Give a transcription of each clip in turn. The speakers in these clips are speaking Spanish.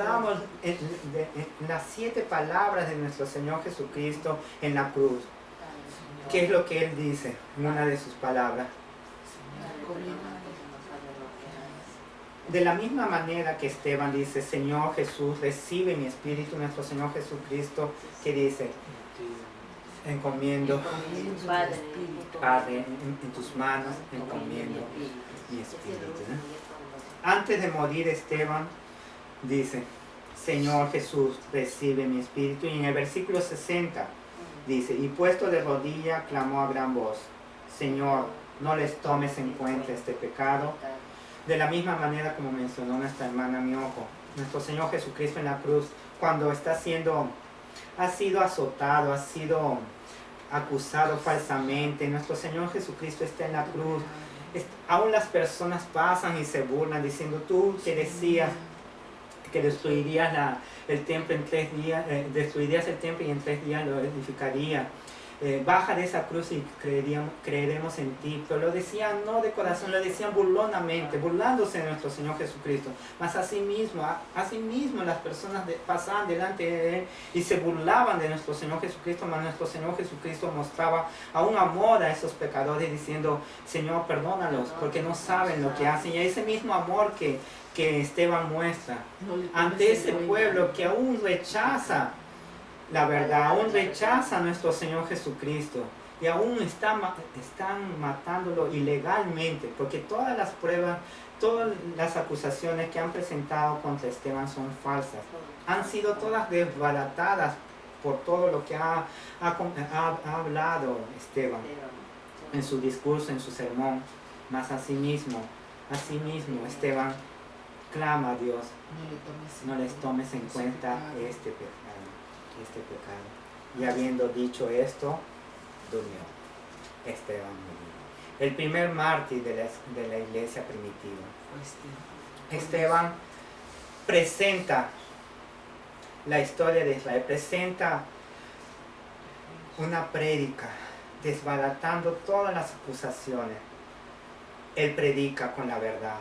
Hablamos en las 7 palabras de nuestro Señor Jesucristo en la cruz. ¿Qué es lo que Él dice en una de sus palabras? De la misma manera que Esteban dice, Señor Jesús, recibe mi espíritu, nuestro Señor Jesucristo, que dice, encomiendo, Padre, en tus manos, encomiendo mi espíritu. Antes de morir, Esteban dice, Señor Jesús, recibe mi espíritu. Y en el versículo 60 dice, y puesto de rodilla, clamó a gran voz, Señor, no les tomes en cuenta este pecado. De la misma manera como mencionó nuestra hermana Miyoko, nuestro Señor Jesucristo en la cruz, cuando ha sido azotado, ha sido acusado falsamente, nuestro Señor Jesucristo está en la cruz. Aún las personas pasan y se burlan diciendo, tú que decías que destruirías el templo en 3 días, destruirías el templo y en 3 días lo edificaría. Baja de esa cruz y creeremos en ti. Pero lo decían no de corazón, lo decían burlonamente, burlándose de nuestro Señor Jesucristo. Mas asimismo las personas pasaban delante de Él y se burlaban de nuestro Señor Jesucristo. Mas nuestro Señor Jesucristo mostraba aún amor a esos pecadores diciendo, Señor, perdónalos porque no saben lo que hacen. Y ese mismo amor que Esteban muestra ante ese pueblo que aún rechaza la verdad, aún rechaza a nuestro Señor Jesucristo y aún están matándolo ilegalmente, porque todas las pruebas, todas las acusaciones que han presentado contra Esteban son falsas, han sido todas desbaratadas por todo lo que ha hablado Esteban en su discurso, en su sermón. Mas asimismo Esteban clama a Dios, no les tomes en cuenta este pecado. Y habiendo dicho esto, durmió. Esteban murió. El primer mártir de la iglesia primitiva. Esteban presenta la historia de Israel, presenta una prédica desbaratando todas las acusaciones. Él predica con la verdad.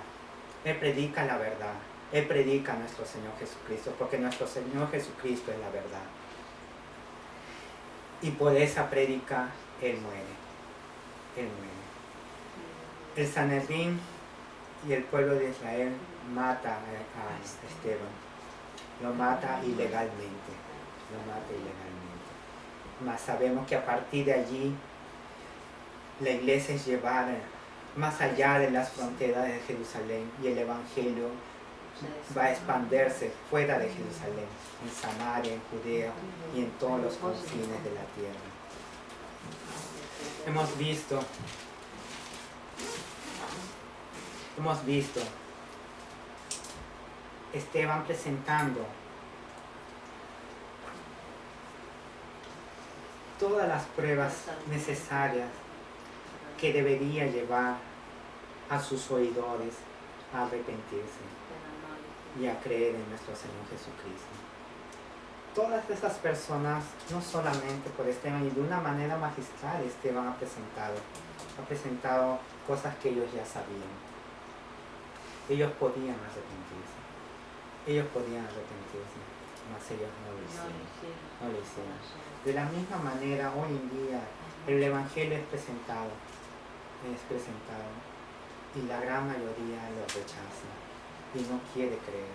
Él predica la verdad. Él predica a nuestro Señor Jesucristo, porque nuestro Señor Jesucristo es la verdad. Y por esa prédica Él muere. Él muere. El Sanedrín y el pueblo de Israel mata a Esteban. Lo mata ilegalmente. Mas sabemos que a partir de allí la iglesia es llevada más allá de las fronteras de Jerusalén y el Evangelio va a expandirse fuera de Jerusalén, en Samaria, en Judea y en todos los confines de la tierra. Hemos visto Esteban presentando todas las pruebas necesarias que debería llevar a sus oidores a arrepentirse y a creer en nuestro Señor Jesucristo. Todas esas personas, no solamente por Esteban, y de una manera magistral Esteban ha presentado cosas que ellos ya sabían. Ellos podían arrepentirse, mas ellos no lo hicieron. De la misma manera, hoy en día, el Evangelio es presentado, y la gran mayoría lo rechaza y no quiere creer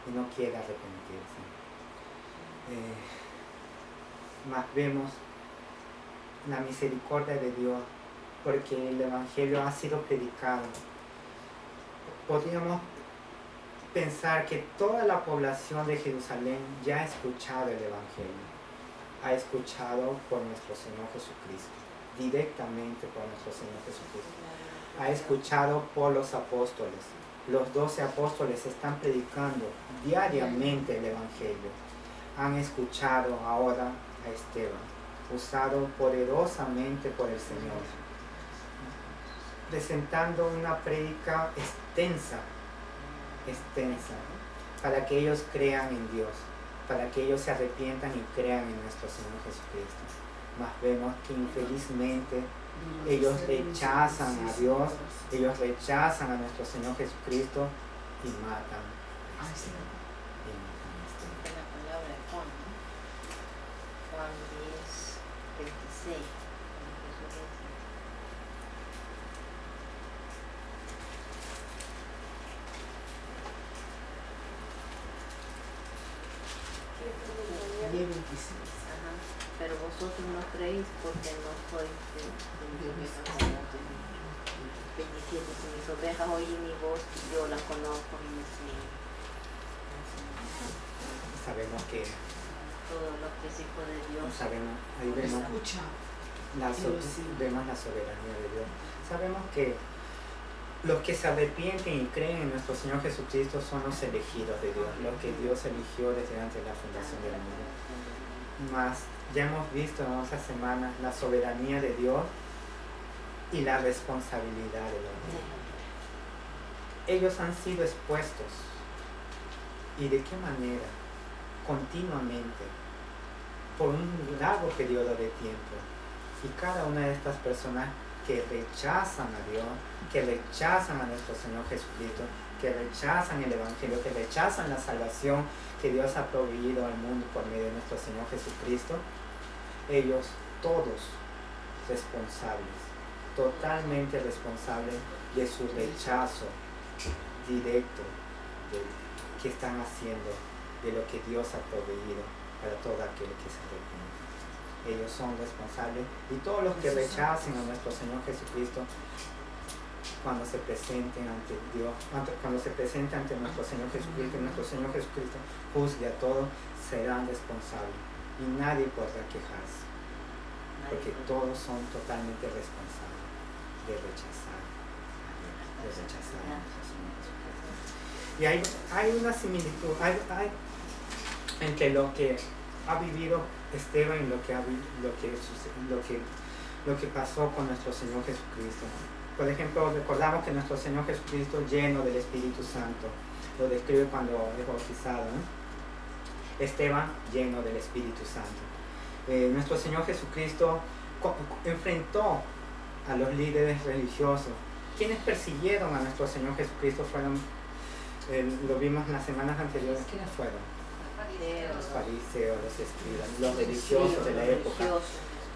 y no quiere arrepentirse. Mas vemos la misericordia de Dios porque el Evangelio ha sido predicado. Podríamos pensar que toda la población de Jerusalén ya ha escuchado el Evangelio, ha escuchado por nuestro Señor Jesucristo, directamente por nuestro Señor Jesucristo. Ha escuchado por los apóstoles. Los 12 apóstoles están predicando diariamente el Evangelio. Han escuchado ahora a Esteban, usado poderosamente por el Señor, presentando una prédica extensa, para que ellos crean en Dios, para que ellos se arrepientan y crean en nuestro Señor Jesucristo. Mas vemos que infelizmente ellos rechazan a Dios, ellos rechazan a nuestro Señor Jesucristo y matan a Esteban. Pero vosotros no creéis porque no sois de mis ovejas como de 27. Si mis ovejas oyen mi voz, yo las conozco y me siguen. Sabemos que Todo lo que es hijo de Dios. sabemos, ahí vemos la soberanía de Dios. Sabemos que los que se arrepienten y creen en nuestro Señor Jesucristo son los elegidos de Dios, los que Dios eligió desde antes de la fundación del mundo. Mas ya hemos visto en otras semanas la soberanía de Dios y la responsabilidad del hombre. Ellos han sido expuestos. ¿Y de qué manera? Continuamente, por un largo periodo de tiempo. Y cada una de estas personas que rechazan a Dios, que rechazan a nuestro Señor Jesucristo, que rechazan el Evangelio, que rechazan la salvación que Dios ha proveído al mundo por medio de nuestro Señor Jesucristo, ellos todos responsables, totalmente responsables de su rechazo directo que están haciendo de lo que Dios ha proveído para todo aquel que se arrepiente. Ellos son responsables, y todos los que rechacen a nuestro Señor Jesucristo cuando se presenten ante Dios, cuando se presenten ante nuestro Señor Jesucristo, y nuestro Señor Jesucristo juzgue a todos, serán responsables y nadie podrá quejarse, porque todos son totalmente responsables de rechazar a nuestro Señor Jesucristo. Y hay una similitud entre lo que ha vivido Esteban y lo que pasó con nuestro Señor Jesucristo. Por ejemplo, recordamos que nuestro Señor Jesucristo, lleno del Espíritu Santo, lo describe cuando es bautizado, ¿no? Esteban, lleno del Espíritu Santo. Nuestro Señor Jesucristo enfrentó a los líderes religiosos. Quienes persiguieron a nuestro Señor Jesucristo fueron, lo vimos en las semanas anteriores, ¿quiénes fueron? Los fariseos, los escribas, los religiosos de la época.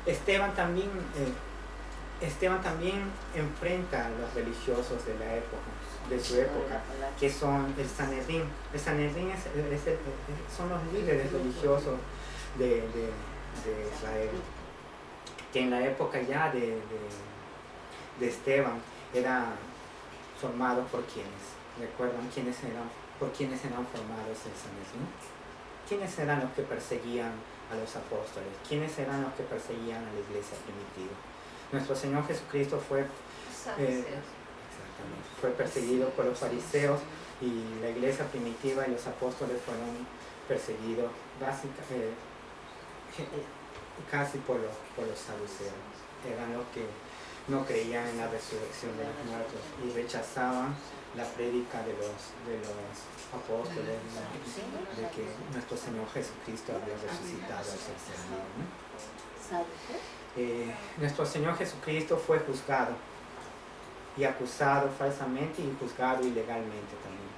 Esteban también enfrenta a los religiosos de la época, de su época, que son el Sanedrín. El Sanedrín son los líderes religiosos de Israel, que en la época ya de Esteban eran formados por quienes. ¿Recuerdan por quiénes eran formados el Sanedrín? ¿Quiénes eran los que perseguían a los apóstoles? ¿Quiénes eran los que perseguían a la iglesia primitiva? Nuestro Señor Jesucristo fue perseguido por los fariseos, y la iglesia primitiva y los apóstoles fueron perseguidos casi por los saduceos. Eran los que no creían en la resurrección de los muertos y rechazaban la prédica de los apóstoles, de que nuestro Señor Jesucristo había resucitado al tercer día, ¿no? Nuestro Señor Jesucristo fue juzgado y acusado falsamente y juzgado ilegalmente también.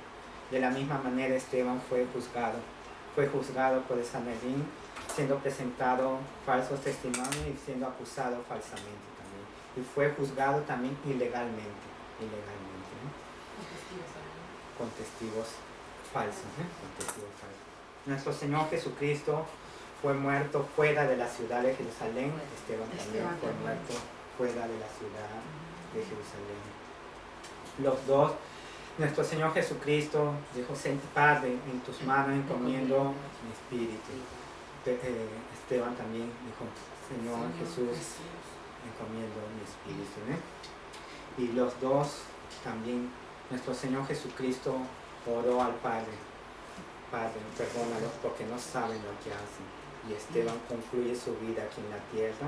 De la misma manera Esteban fue juzgado por el Sanedrín, siendo presentado falsos testimonios y siendo acusado falsamente también. Y fue juzgado también ilegalmente, ¿no? Con testigos falsos, ¿no? Con testigos falsos. Nuestro Señor Jesucristo fue muerto fuera de la ciudad de Jerusalén. Esteban también fue muerto fuera de la ciudad de Jerusalén. Los dos, nuestro Señor Jesucristo dijo: Padre, en tus manos encomiendo mi espíritu. Esteban también dijo: Señor Jesús, encomiendo mi espíritu, ¿no? Y los dos también, nuestro Señor Jesucristo oró al Padre: Padre, perdónalos porque no saben lo que hacen. Y Esteban concluye su vida aquí en la tierra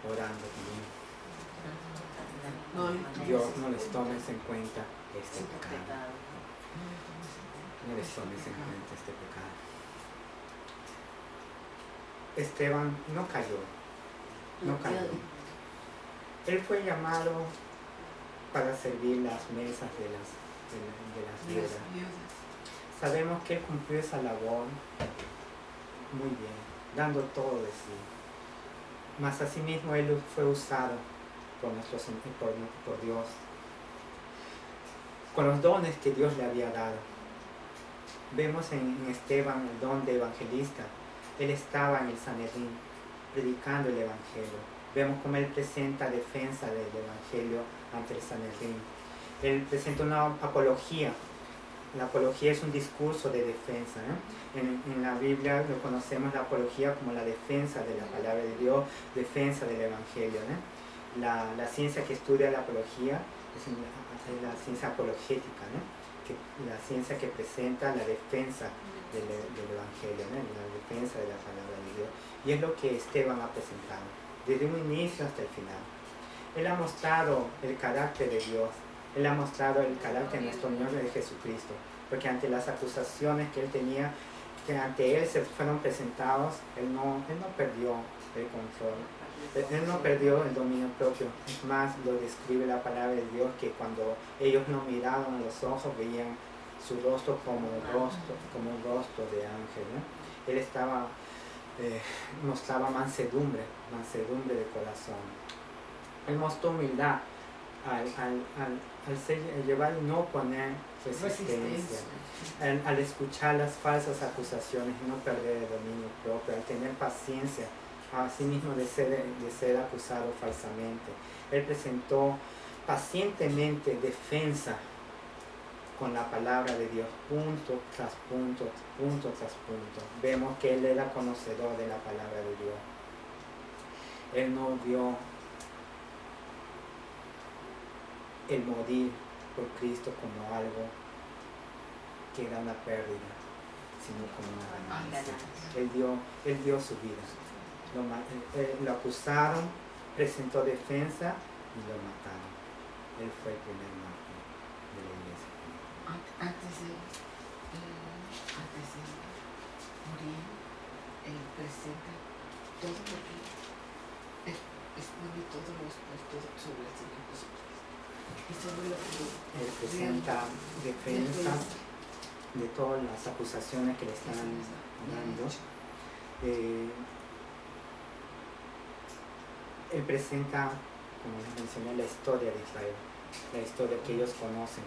orando también: Dios, no les tomes en cuenta este pecado. No les tomes en cuenta este pecado. Esteban no cayó. Él fue llamado para servir las mesas de las viudas. Sabemos que él cumplió esa labor muy bien, dando todo de sí. Mas asimismo él fue usado por Dios, con los dones que Dios le había dado. Vemos en Esteban el don de evangelista, Él estaba en el Sanedrín predicando el Evangelio. Vemos cómo él presenta defensa del Evangelio ante el Sanedrín. Él presenta una apología. La apología es un discurso de defensa, ¿eh? En la Biblia lo conocemos la apología como la defensa de la palabra de Dios, defensa del Evangelio, ¿eh? La ciencia que estudia la apología es la ciencia apologética, ¿no? La ciencia que presenta la defensa del Evangelio, ¿no? La defensa de la palabra de Dios. Y es lo que Esteban ha presentado, desde un inicio hasta el final. Él ha mostrado el carácter de Dios, él ha mostrado el carácter de nuestro Señor de Jesucristo, porque ante las acusaciones que él tenía, que ante él se fueron presentados, él no perdió el control. Él no perdió el dominio propio. Es más, lo describe la palabra de Dios, que cuando ellos no miraban a los ojos, veían su rostro como un rostro de ángel, ¿no? Él mostraba mansedumbre de corazón. Él mostró humildad al llevar y no poner resistencia, al escuchar las falsas acusaciones y no perder el dominio propio, al tener paciencia a sí mismo de ser acusado falsamente. Él presentó pacientemente defensa con la palabra de Dios, punto tras punto, punto tras punto. Vemos que él era conocedor de la palabra de Dios. Él no vio el morir por Cristo como algo que era una pérdida, sino como una ganancia. Él dio su vida. Lo acusaron, presentó defensa y lo mataron. Él fue el primer mártir de la iglesia. Antes de morir, él presenta todo lo que expone todo sobre el Señor Jesucristo. Y sobre lo que él presenta defensa de todas las acusaciones que le están dando. Él presenta, como les mencioné, la historia de Israel, la historia que ellos conocen,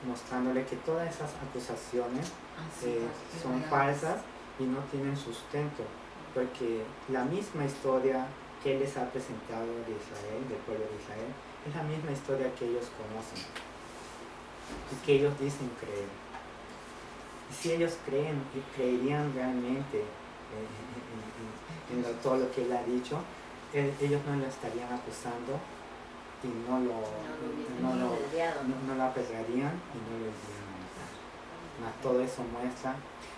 mostrándole que todas esas acusaciones son falsas y no tienen sustento, porque la misma historia que él les ha presentado de Israel, del pueblo de Israel, es la misma historia que ellos conocen y que ellos dicen creer. Y si ellos creerían realmente en todo lo que él ha dicho, ellos no lo estarían acusando y no lo apedrearían y no lo irían a matar. Mas todo eso muestra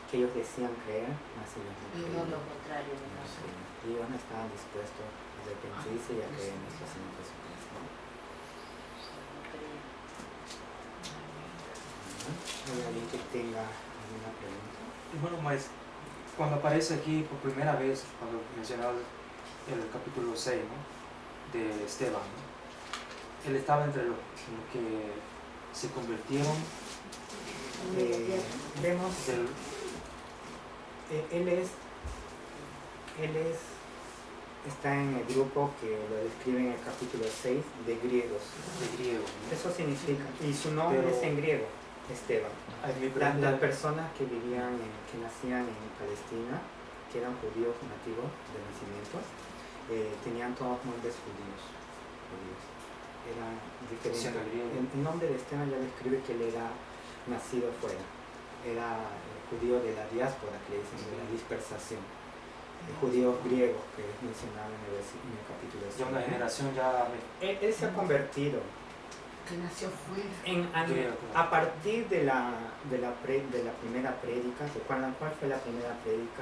que ellos decían creer, mas ellos no creían. No, lo contrario. Y ellos no estaban dispuestos a arrepentirse y a creer en nuestro Señor Jesucristo. ¿Hay alguien que tenga alguna pregunta? Bueno, pues cuando aparece aquí por primera vez, cuando mencionaba el capítulo 6, ¿no?, de Esteban, ¿no?, él estaba entre los que se convirtieron. Vemos él está en el grupo que lo describe en el capítulo 6 de griegos. ¿No? Eso significa, y su nombre es en griego, Esteban. Las personas que nacían en Palestina, que eran judíos nativos de nacimiento, tenían todos nombres judíos. Era diferente. El nombre de Esteban ya describe que él era nacido fuera. Era judío de la diáspora, que le dicen, de la dispersación. El judío griego que es mencionado en el capítulo 6. Ya una generación ya... Él se ha convertido. Que nació fuera. A partir de la primera prédica, ¿recuerdan cuál fue la primera prédica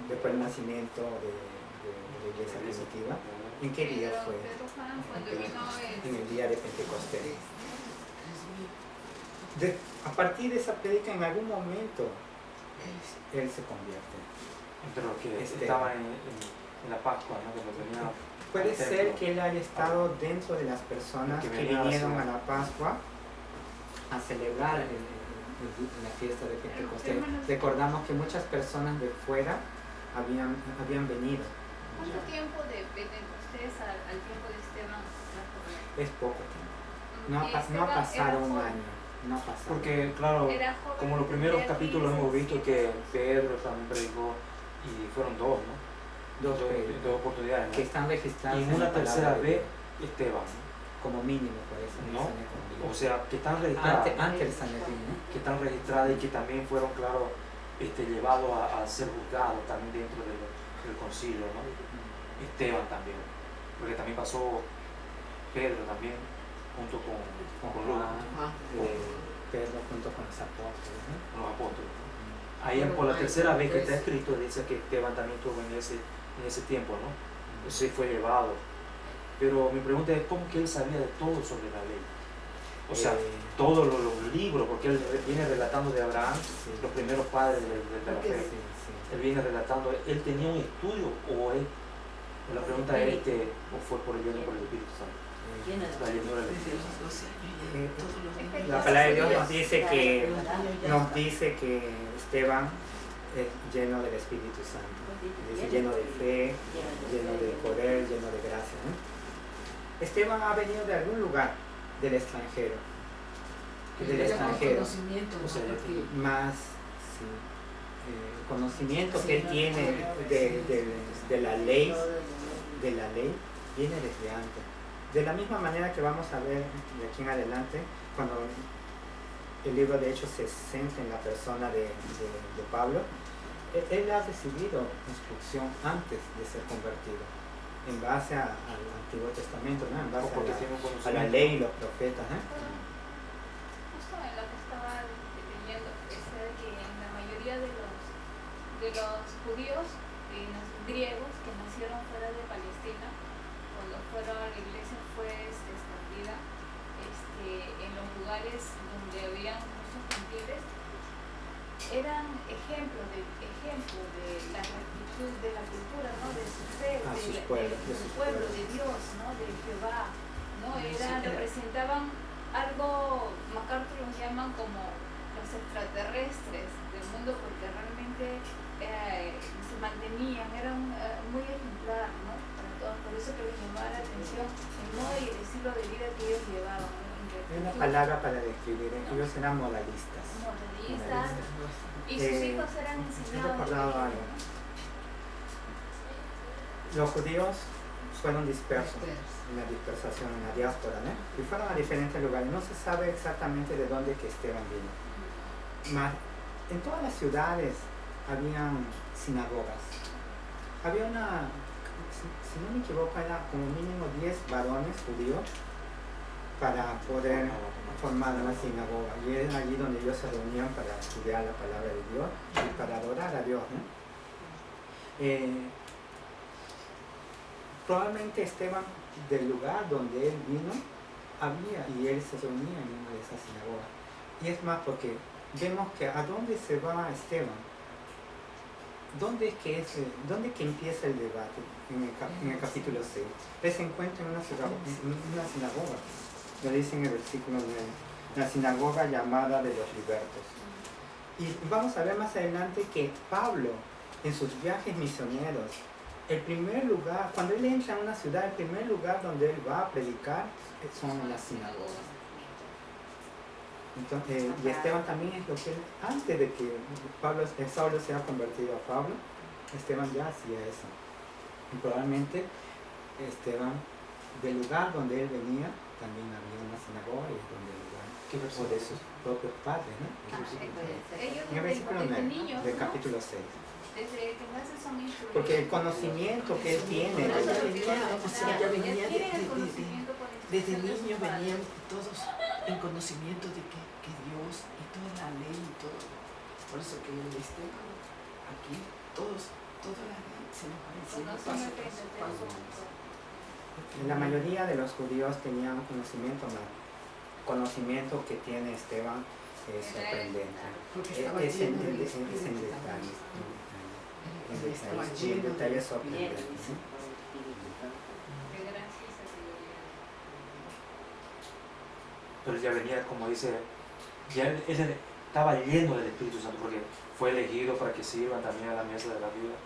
después del nacimiento de la iglesia primitiva? ¿En qué día fue? En el día de Pentecostés. A partir de esa prédica, en algún momento, él se convierte. Entre los que estaban en la Pascua, ¿no?, cuando venía. Puede ser que él haya estado dentro de las personas que vinieron a la Pascua a celebrar la fiesta de Pentecostés. Recordamos que muchas personas de fuera habían venido. ¿Cuánto tiempo de Pentecostés al tiempo de Esteban? Es poco tiempo. No ha pasado un año. no pasaba. Porque, claro, Era joven, como los primeros tenía capítulos 15, hemos visto 17 que años. Pedro también predicó y fueron dos, ¿no? dos, Dos oportunidades, que ¿no? están registradas Y en una la palabra tercera de vez, Dios, Esteban, ¿no? como mínimo, por eso ¿No? mencioné como mínimo. O sea, que están registradas, Antes del Sanedrín, ¿no? que están registradas y que también fueron, claro, llevados a ser juzgados también dentro del concilio, ¿no? Esteban también, porque también pasó Pedro también, junto con Lucas, Ajá. Pedro junto con los apóstoles, ¿no? con los apóstoles, ¿no? Ahí por la tercera vez que está escrito dice que Esteban también estuvo en ese tiempo, ¿no? Entonces fue llevado. Pero mi pregunta es, ¿cómo que él sabía de todo sobre la ley? O sea, todos los libros, porque él viene relatando de Abraham, sí, los primeros padres de la sí, fe. sí. Él viene relatando, ¿él tenía un estudio o él? La pregunta es que, ¿o fue por el Espíritu Santo? Lleno de La llenura del Desde Espíritu los Santo. 12 años ya todos los días. La palabra de Dios nos Nos dice que Esteban es lleno del Espíritu Santo. Dice lleno de fe, lleno de poder, lleno de gracia, ¿no? Esteban ha venido de algún lugar del extranjero. Del extranjero. Conocimiento, O sea, porque Más sí, conocimiento que él tiene de la ley, viene desde antes. De la misma manera que vamos a ver de aquí en adelante, cuando el libro de Hechos se centra en la persona de Pablo, él ha recibido instrucción antes de ser convertido, en base al Antiguo Testamento, ¿no? En base Porque tiene un a la conocimiento. ley y los profetas, ¿no? Justo en lo que estaba leyendo, es de que en la mayoría de los judíos griegos que nacieron fuera de Palestina, cuando la iglesia fue expandida, en los lugares donde habían muchos gentiles, eran ejemplos de la rectitud de la cultura, ¿no? De su fe, A sus de pueblos, su pueblo, de Dios, ¿no? De Jehová, ¿no? Representaban algo, MacArthur los llaman como los extraterrestres del mundo, porque realmente se mantenían, eran muy ejemplar, ¿no? Para todos, por eso que les llamaba la atención el modo y el estilo de vida que ellos llevaban, ¿no? Es una palabra para describir, ellos eran modalistas. Modalistas, y sus hijos eran He enseñados. recordado algo. Los judíos fueron dispersos en la dispersación, en la diáspora, ¿no? Y fueron a diferentes lugares. No se sabe exactamente de dónde que Esteban vino. Mas en todas las ciudades habían sinagogas. Había si no me equivoco, era como mínimo 10 varones judíos para poder formar una sinagoga. Y era allí donde ellos se reunían para estudiar la palabra de Dios y para adorar a Dios, ¿no? Probablemente Esteban, del lugar donde él vino, y él se reunía en una de esas sinagogas. Y es más, porque vemos que a dónde se va Esteban, dónde que empieza el debate en el capítulo 6. Él se encuentra en una sinagoga, lo dice en el versículo 9, la sinagoga llamada de los libertos. Y vamos a ver más adelante que Pablo, en sus viajes misioneros, el primer lugar, cuando él entra en una ciudad, el primer lugar donde él va a predicar son las sinagogas. Entonces, y Esteban también es lo que antes de que Saulo sea convertido a Pablo, Esteban ya hacía eso. Y probablemente Esteban, del lugar donde él venía, también había una sinagoga y es donde el lugar o de sus propios padres, ¿no? Ellos En el versículo desde 9 niños, del ¿no? capítulo 6. Desde que nacen son instruidos. Porque el conocimiento que él tiene, Por eso venía, o sea, ya venía Tienen el conocimiento por desde instrucción de sus niño venían padres. todos en conocimiento de que Dios y toda la ley y todo. Por eso que el Esteban, aquí, toda la ley se nos parecía paso Conocen el a paso. la mayoría de los judíos tenían conocimiento, más conocimiento que tiene Esteban es sorprendente. Porque estaba Es en lleno del detalle. Espíritu. Estaba En lleno detalle del sorprendente. ¿sí? Que gracias a Dios. Pero ya venía, como dice, ya él estaba lleno del Espíritu Santo, porque fue elegido para que sirvan también a la mesa de la vida.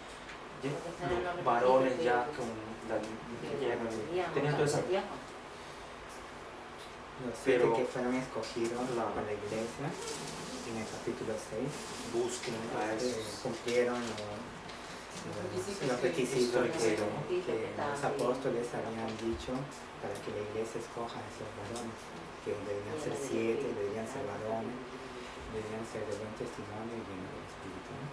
Los varones ya con tenían toda esa Los 7 Pero- que fueron escogidos Claro. para la iglesia en el capítulo 6 Busquen a esos. cumplieron los requisitos que los apóstoles habían dicho para que la iglesia escoja a esos varones, que deberían ser 7, deberían ser varones, deberían ser de buen testimonio y llenos del Espíritu, ¿no?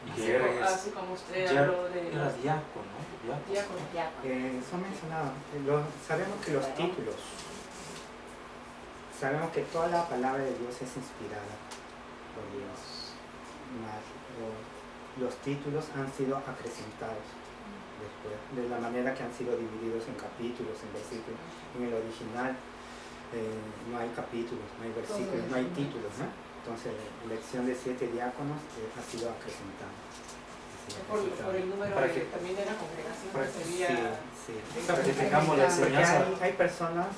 Y Así, que eres- así como usted ya habló de era los diácono, ¿no? Diácono. diáconos. Son mencionados, sabemos que los títulos, sabemos que toda la palabra de Dios es inspirada por Dios, mas los títulos han sido acrecentados después, de la manera que han sido divididos en capítulos, en versículos. En el original no hay capítulos, no hay versículos, no hay títulos, ¿no? Entonces la elección de 7 diáconos ha sido acrecentada. Por el número Para que- también de la congregación Para- que sería sí. Para que tengamos la Porque enseñanza. hay personas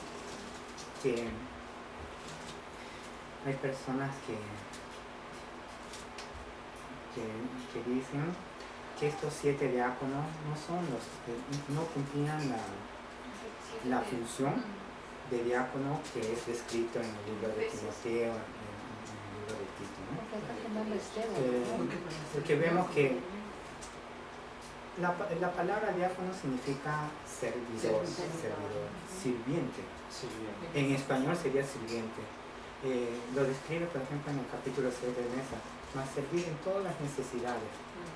que dicen que estos 7 diáconos no son los que no cumplían la función de diácono que es descrito en el libro de Timoteo, en el libro de Tito, ¿no? Porque vemos que la palabra diácono significa servidor, sirviente. Sí, bien. En español sería sirviente. Lo describe, por ejemplo, en el capítulo 6 de Mesa, más servir en todas las necesidades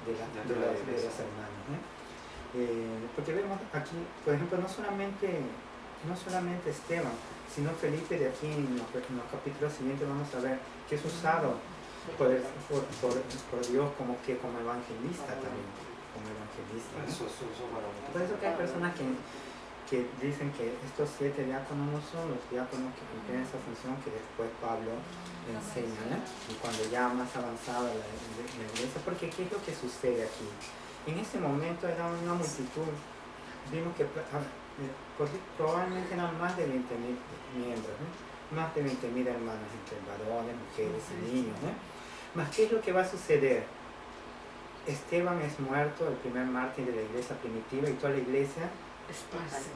de los hermanos, ¿no? Porque vemos aquí, por ejemplo, no solamente Esteban, sino Felipe. De aquí en los capítulos siguientes vamos a ver que es usado por Dios como evangelista también, como evangelista, ¿no? Eso varones. Por eso que hay personas que dicen que estos 7 diáconos no son los diáconos que cumplen esa función que después Pablo enseña, ¿no? Y cuando ya más avanzada la iglesia, porque ¿qué es lo que sucede aquí? En ese momento era una multitud, vimos que probablemente eran más de 20.000 miembros, ¿no? Más de 20.000 hermanos, entre varones, mujeres y niños, ¿no? Más, ¿qué es lo que va a suceder? Esteban es muerto, el primer mártir de la iglesia primitiva, y toda la iglesia, Esparce.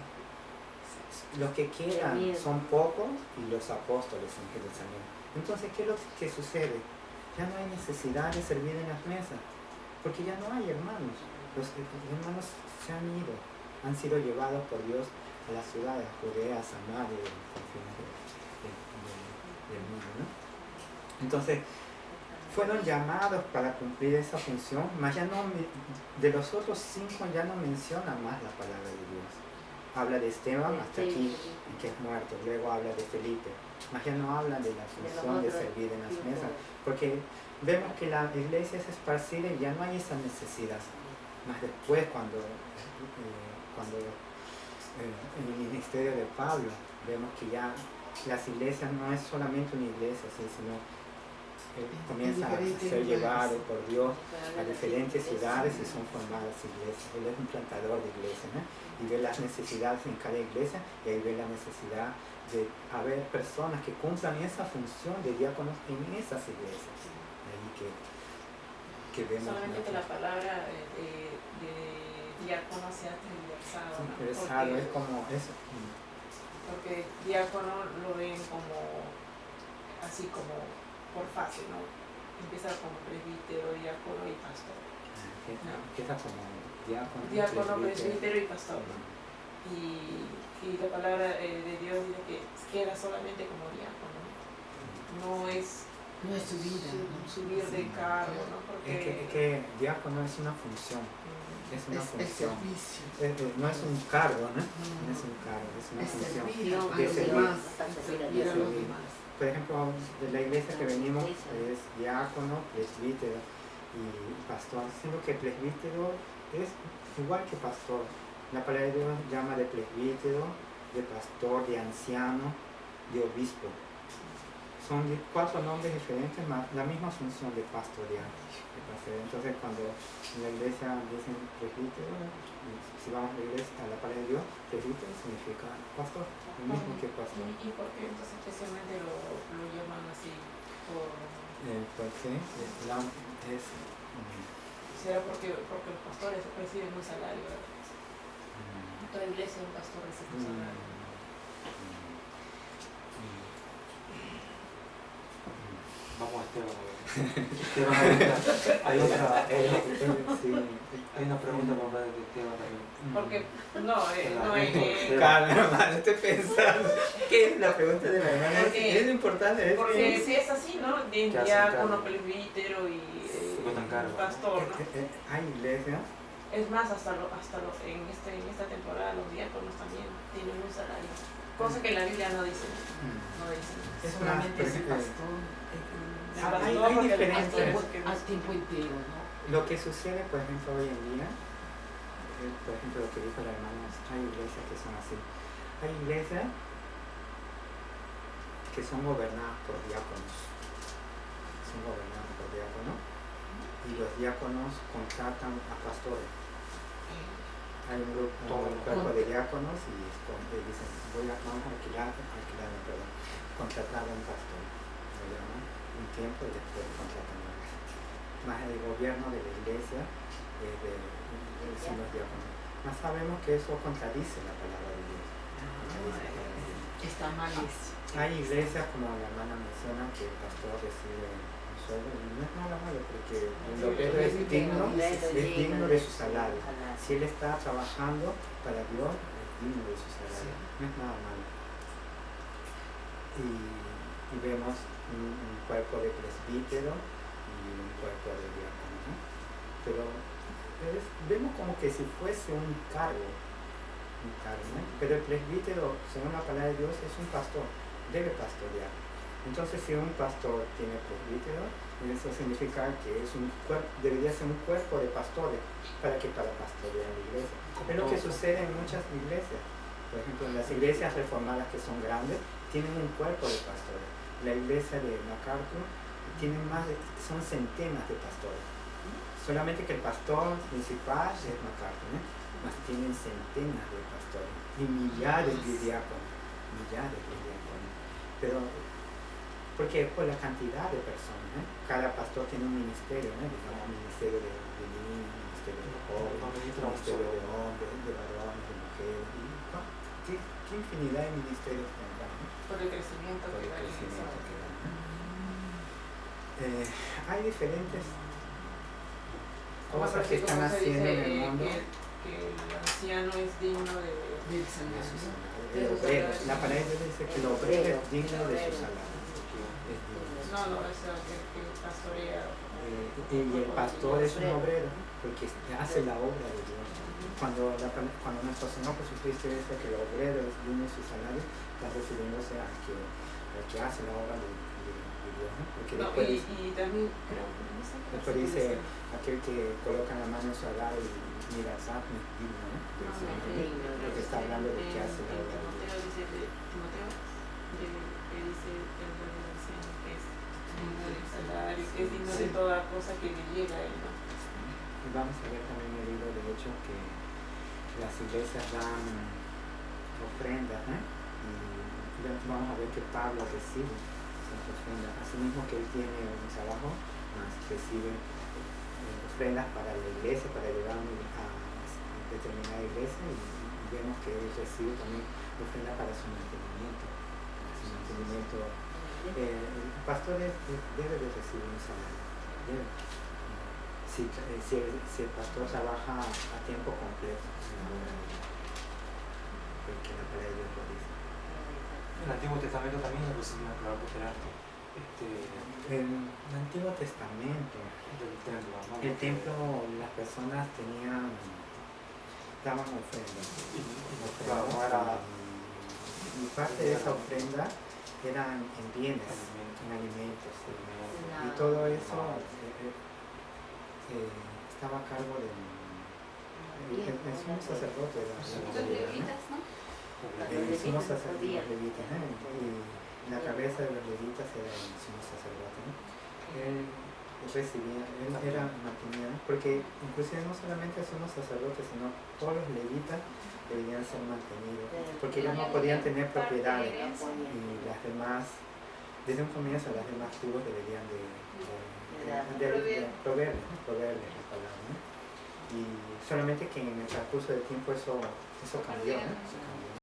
los que quedan son pocos y los apóstoles en Jerusalén. Entonces, ¿qué es lo que sucede? Ya no hay necesidad de servir en las mesas, porque ya no hay hermanos. Los hermanos se han ido, han sido llevados por Dios a las ciudades, a Judea, a Samaria, y a los confines del mundo, ¿no? Entonces, fueron llamados para cumplir esa función, mas ya no, de los otros 5 ya no menciona más la palabra de Dios. Habla de Esteban hasta aquí, que es muerto, luego habla de Felipe, mas ya no habla de la función de servir en las mesas, porque vemos que la iglesia es esparcida y ya no hay esa necesidad. Mas después, cuando en el ministerio de Pablo, vemos que ya las iglesias no es solamente una iglesia, sino comienza a ser llevado por Dios a diferentes ciudades y son formadas iglesias. Él es un plantador de iglesias, ¿no? Y ve las necesidades en cada iglesia, y ahí ve la necesidad de haber personas que cumplan esa función de diáconos en esas iglesias. Ahí que vemos. Solamente ¿no? que la palabra de diácono sea transversado, ¿no? Interesado, es como eso. Porque diácono lo ven como así como por fase, ¿no? Empieza como presbítero, diácono y pastor. Empieza como diácono, Presbítero y pastor, ¿no? Y la palabra de Dios dice que queda solamente como diácono, no es No es su vida, ¿no? subir de cargo, ¿no? Porque que diácono es una función, es una Es función. servicio. No es un cargo, ¿no? No es un cargo, es una Es función. servir a los de servir. demás. Es servir a los demás. Por ejemplo, de la iglesia que venimos es diácono, presbítero y pastor, siendo que presbítero es igual que pastor. La palabra de Dios llama de presbítero, de pastor, de anciano, de obispo. Son 4 nombres diferentes, más la misma función de pastorear. Entonces, cuando en la iglesia dicen presbítero, si vamos a la iglesia, a la palabra de Dios, presbítero significa pastor, lo mismo que pastor. ¿Y por qué entonces especialmente lo llaman así? Porque ¿Será porque los pastores reciben un salario, ¿verdad? Toda iglesia un pastor recibe un salario. vamos a Esteban. Esteban, hay una pregunta para hablar de Esteban también. Porque no es Calma, hermano, estoy pensando. ¿Qué es la pregunta de la hermana? Es importante. porque si es así, ¿no? De ¿Qué hacen diácono, cargo? presbítero y Cuestan cargo, ¿no? pastor, ¿no? Hay iglesias. Es más, en esta temporada los diáconos también tienen un salario. Cosa que la Biblia no dice. No dice. Es Solamente más, ese pastor. hay diferencias. A tiempo entero, ¿no? Lo que sucede, por ejemplo, hoy en día, por ejemplo, lo que dijo la hermana, hay iglesias que son así. Hay iglesias que son gobernadas por diáconos. Son gobernadas por diáconos. Y los diáconos contratan a pastores. Hay un cuerpo de diáconos y dicen, vamos a contratar a un pastor. Lo llaman un tiempo y después contratan a otro. Más el gobierno de la iglesia sin los diáconos. Más sabemos que eso contradice la palabra de Dios. Está mal eso. Hay iglesias, como la hermana menciona, que el pastor recibe un sueldo y no es nada malo porque el obrero es digno de su salario. Si él está trabajando para Dios, es digno de su salario. No es nada malo. Y vemos un cuerpo de presbítero y un cuerpo de diácono, ¿no? Pero vemos como que si fuese un cargo, ¿no? Pero el presbítero, según la palabra de Dios, es un pastor, debe pastorear. Entonces, si un pastor tiene presbítero, eso significa que debería ser un cuerpo de pastores para pastorear la iglesia. Es lo que sucede en muchas iglesias. Por ejemplo, en las iglesias reformadas que son grandes, tienen un cuerpo de pastores. La iglesia de MacArthur son centenas de pastores. Solamente que el pastor principal es MacArthur, ¿no? Mas tienen centenas de pastores y millares de diáconos. Pero, porque es por la cantidad de personas, ¿no? Cada pastor tiene un ministerio, ¿no? Digamos, ministerio de niños, ministerio de jóvenes, ministerio de hombres, de varones, de mujeres. ¿Qué infinidad de ministerios tendrán, ¿no? Por el crecimiento que da la iglesia. Hay diferentes Como cosas que están se haciendo dice, en el mundo. que el anciano es digno Del De su salario. salario. El obrero. La palabra de Dios dice que el obrero es digno de su salario. Es digno. No, es el que pastorea. Y el pastor es un obrero porque hace la obra de Dios. Cuando nuestro Señor Jesucristo dice que el obrero es digno de su salario, está refiriéndose al que hace la obra de Dios, ¿no? Porque después, Y también creo que después dice aquel que coloca la mano en su alado y mira, ¿sabes? Digno, ¿no? Porque está hablando de que hace la obra de Dios. Timoteo dice el rey del anciano que es digno del salario, que es digno de toda cosa que le llega a él, ¿no? Y vamos a ver también el libro de Hechos que las iglesias dan ofrendas, ¿eh? Y vamos a ver que Pablo recibe esas ofrendas, asimismo que él tiene un trabajo, más recibe ofrendas para la iglesia, para llevar a determinada iglesia, y vemos que él recibe también ofrendas para su mantenimiento. El pastor debe de recibir un salario, debe. Si el pastor trabaja a tiempo completo, porque la palabra de Dios lo dice. En el Antiguo Testamento también recibían claro porque En el Antiguo Testamento, del templo, ¿no? el templo, las personas daban ofrendas. Claro, no era Y parte de esa ofrenda era en bienes, en alimentos. Y todo eso estaba a cargo del sumo sacerdote. Los levitas, ¿no? El sumo sacerdote, los levitas, ¿no? Y la cabeza de los levitas era el sumo sacerdote, ¿no? Él recibía, él era mantenida, porque inclusive no solamente el sumo sacerdote, sino todos los levitas debían ser mantenidos, porque ellos no podían tener propiedades y las demás, desde un comienzo las demás tribus deberían de proveerles la palabra, ¿no? Y solamente que en el transcurso del tiempo eso cambió, ¿no?